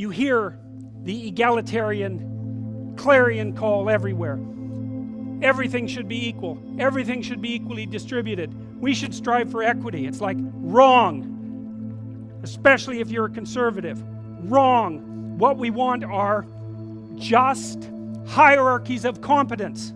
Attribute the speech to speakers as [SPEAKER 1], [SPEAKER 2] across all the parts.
[SPEAKER 1] you hear the egalitarian clarion call everywhere. Everything should be equal. Everything should be equally distributed. We should strive for equity. It's like, wrong. Especially if you're a conservative. Wrong. What we want are just hierarchies of competence.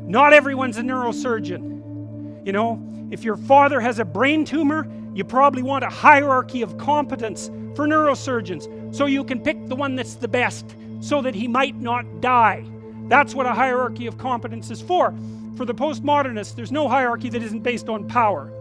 [SPEAKER 1] Not everyone's a neurosurgeon. You know, if your father has a brain tumor, you probably want a hierarchy of competence for neurosurgeons, so you can pick the one that's the best, so that he might not die. That's what a hierarchy of competence is for. For the postmodernists, there's no hierarchy that isn't based on power.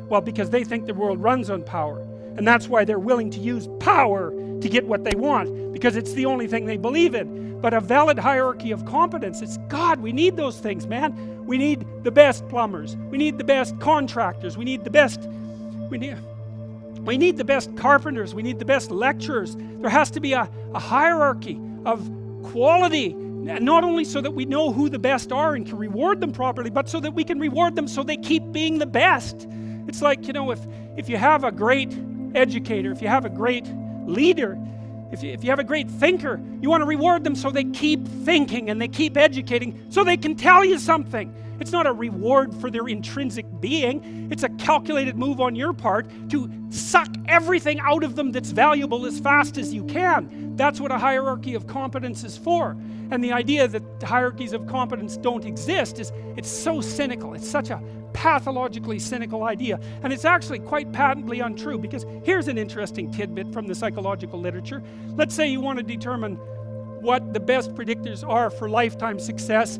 [SPEAKER 1] Well, because they think the world runs on power. And that's why they're willing to use power to get what they want, because it's the only thing they believe in. But a valid hierarchy of competence, it's God, we need those things, man. We need the best plumbers. We need the best contractors. We need the best carpenters. We need the best lecturers. There has to be a hierarchy of quality. Not only so that we know who the best are and can reward them properly, but so that we can reward them so they keep being the best. It's like, you know, if you have a great educator, if you have a great leader, if you have a great thinker, you want to reward them so they keep thinking and they keep educating so they can tell you something. It's not a reward for their intrinsic being. It's a calculated move on your part to suck everything out of them that's valuable as fast as you can. That's what a hierarchy of competence is for. And the idea that hierarchies of competence don't exist it's so cynical. It's such a pathologically cynical idea. And it's actually quite patently untrue, because here's an interesting tidbit from the psychological literature. Let's say you want to determine what the best predictors are for lifetime success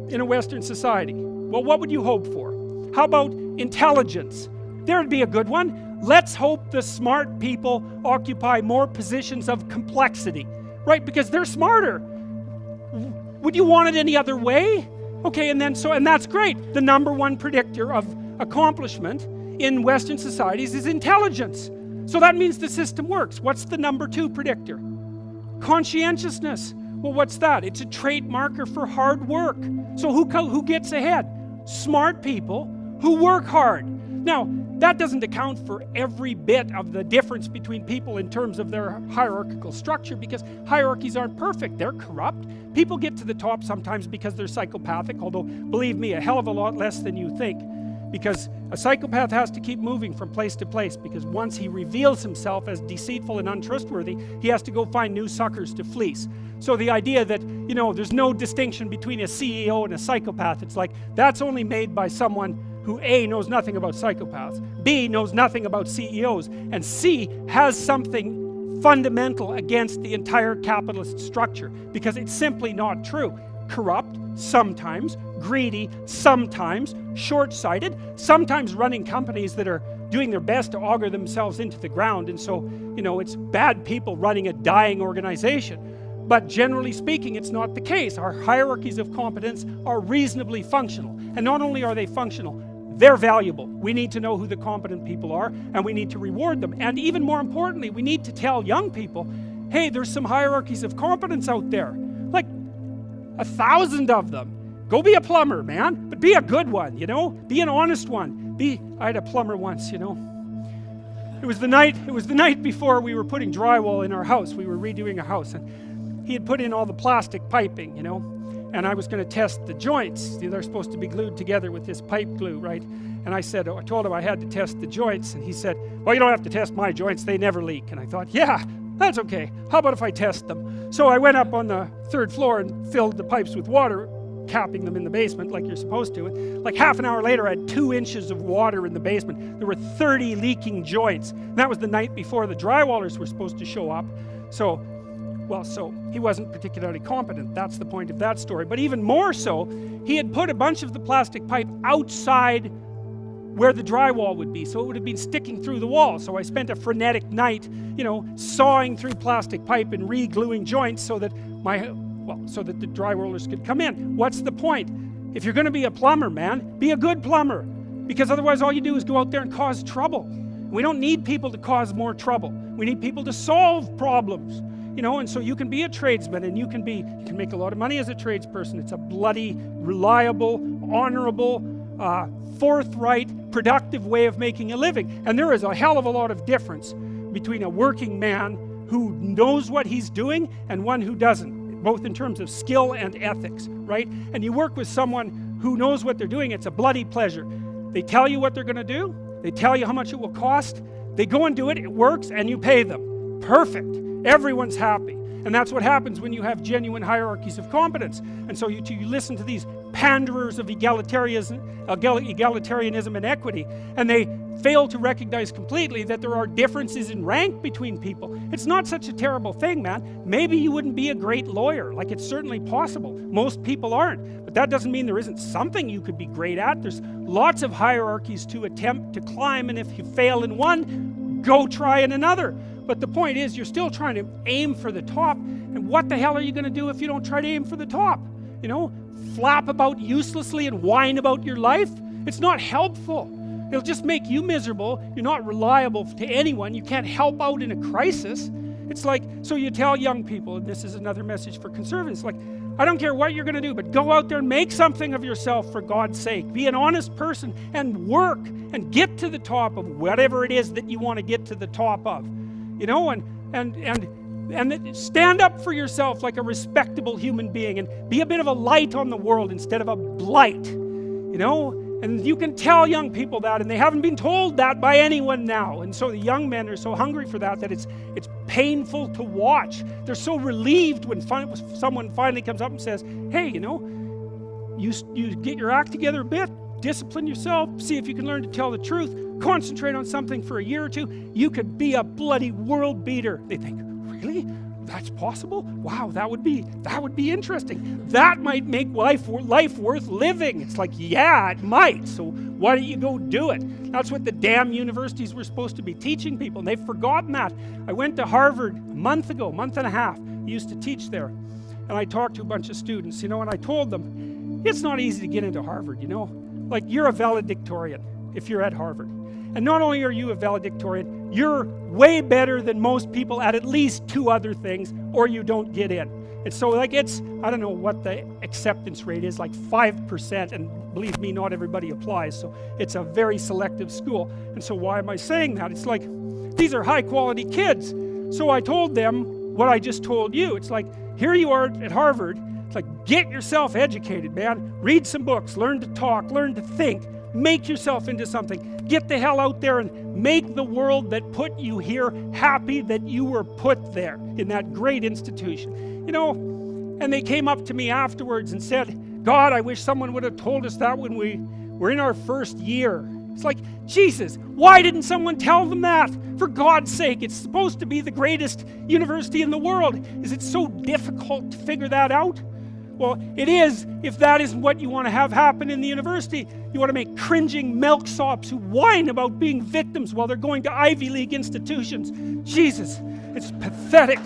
[SPEAKER 1] in a Western society. Well, what would you hope for? How about intelligence? There'd be a good one. Let's hope the smart people occupy more positions of complexity, right? Because they're smarter. Would you want it any other way? Okay, and that's great. The number one predictor of accomplishment in Western societies is intelligence. So that means the system works. What's the number two predictor? Conscientiousness. Well, what's that? It's a trait marker for hard work. So who gets ahead? Smart people who work hard. Now, that doesn't account for every bit of the difference between people in terms of their hierarchical structure, because hierarchies aren't perfect. They're corrupt. People get to the top sometimes because they're psychopathic, although, believe me, a hell of a lot less than you think. Because a psychopath has to keep moving from place to place, because once he reveals himself as deceitful and untrustworthy, he has to go find new suckers to fleece. So the idea that, you know, there's no distinction between a CEO and a psychopath, it's like, that's only made by someone who A, knows nothing about psychopaths, B, knows nothing about CEOs, and C, has something fundamental against the entire capitalist structure, because it's simply not true. Corrupt, sometimes, greedy, sometimes, short-sighted, sometimes running companies that are doing their best to auger themselves into the ground, and so, you know, it's bad people running a dying organization. But generally speaking, it's not the case. Our hierarchies of competence are reasonably functional. And not only are they functional, they're valuable. We need to know who the competent people are, and we need to reward them. And even more importantly, we need to tell young people, hey, there's some hierarchies of competence out there. Like 1,000 of them. Go be a plumber, man, but be a good one, you know? Be an honest one. I had a plumber once, you know. It was the night before we were putting drywall in our house. We were redoing a house, and he had put in all the plastic piping, you know. And I was going to test the joints. They're supposed to be glued together with this pipe glue, right? And I told him I had to test the joints, and he said, well, you don't have to test my joints, they never leak. And I thought, yeah, that's okay. How about if I test them? So I went up on the 3rd floor and filled the pipes with water, capping them in the basement like you're supposed to. And like half an hour later, I had 2 inches of water in the basement. There were 30 leaking joints. And that was the night before the drywallers were supposed to show up. So he wasn't particularly competent. That's the point of that story. But even more so, he had put a bunch of the plastic pipe outside where the drywall would be, so it would have been sticking through the wall. So I spent a frenetic night, you know, sawing through plastic pipe and re-gluing joints so that the drywallers could come in. What's the point? If you're going to be a plumber, man, be a good plumber, because otherwise all you do is go out there and cause trouble. We don't need people to cause more trouble. We need people to solve problems. You know, and so you can be a tradesman, and you can make a lot of money as a tradesperson. It's a bloody, reliable, honorable, forthright, productive way of making a living. And there is a hell of a lot of difference between a working man who knows what he's doing and one who doesn't, both in terms of skill and ethics, right? And you work with someone who knows what they're doing, it's a bloody pleasure. They tell you what they're going to do, they tell you how much it will cost, they go and do it, it works, and you pay them. Perfect. Everyone's happy. And that's what happens when you have genuine hierarchies of competence. And so you listen to these panderers of egalitarianism and equity, and they fail to recognize completely that there are differences in rank between people. It's not such a terrible thing, man. Maybe you wouldn't be a great lawyer. Like, it's certainly possible. Most people aren't. But that doesn't mean there isn't something you could be great at. There's lots of hierarchies to attempt to climb, and if you fail in one, go try in another. But the point is, you're still trying to aim for the top, and what the hell are you going to do if you don't try to aim for the top? You know, flap about uselessly and whine about your life? It's not helpful. It'll just make you miserable. You're not reliable to anyone. You can't help out in a crisis. It's like, so you tell young people, and this is another message for conservatives, like, I don't care what you're going to do, but go out there and make something of yourself for God's sake. Be an honest person and work and get to the top of whatever it is that you want to get to the top of. You know, and stand up for yourself like a respectable human being, and be a bit of a light on the world instead of a blight. You know, and you can tell young people that, and they haven't been told that by anyone now. And so the young men are so hungry for that it's painful to watch. They're so relieved when someone finally comes up and says, hey, you know, you get your act together a bit, discipline yourself, see if you can learn to tell the truth, concentrate on something for a year or two, you could be a bloody world beater. They think, really? That's possible? Wow, that would be interesting. That might make life worth living. It's like, yeah, it might. So why don't you go do it? That's what the damn universities were supposed to be teaching people, and they've forgotten that. I went to Harvard a month and a half. I used to teach there. And I talked to a bunch of students, you know, and I told them, it's not easy to get into Harvard, you know. Like, you're a valedictorian if you're at Harvard. And not only are you a valedictorian, you're way better than most people at least 2 other things, or you don't get in. And so, like, it's, I don't know what the acceptance rate is, like 5%, and believe me, not everybody applies, so it's a very selective school. And so why am I saying that? It's like, these are high quality kids. So I told them what I just told you. It's like, here you are at Harvard. It's like, get yourself educated, man. Read some books, learn to talk, learn to think, make yourself into something. Get the hell out there and make the world that put you here happy that you were put there in that great institution. You know, and they came up to me afterwards and said, God, I wish someone would have told us that when we were in our first year. It's like, Jesus, why didn't someone tell them that? For God's sake, it's supposed to be the greatest university in the world. Is it so difficult to figure that out? Well, it is, if that isn't what you want to have happen in the university. You want to make cringing milksops who whine about being victims while they're going to Ivy League institutions. Jesus, it's pathetic.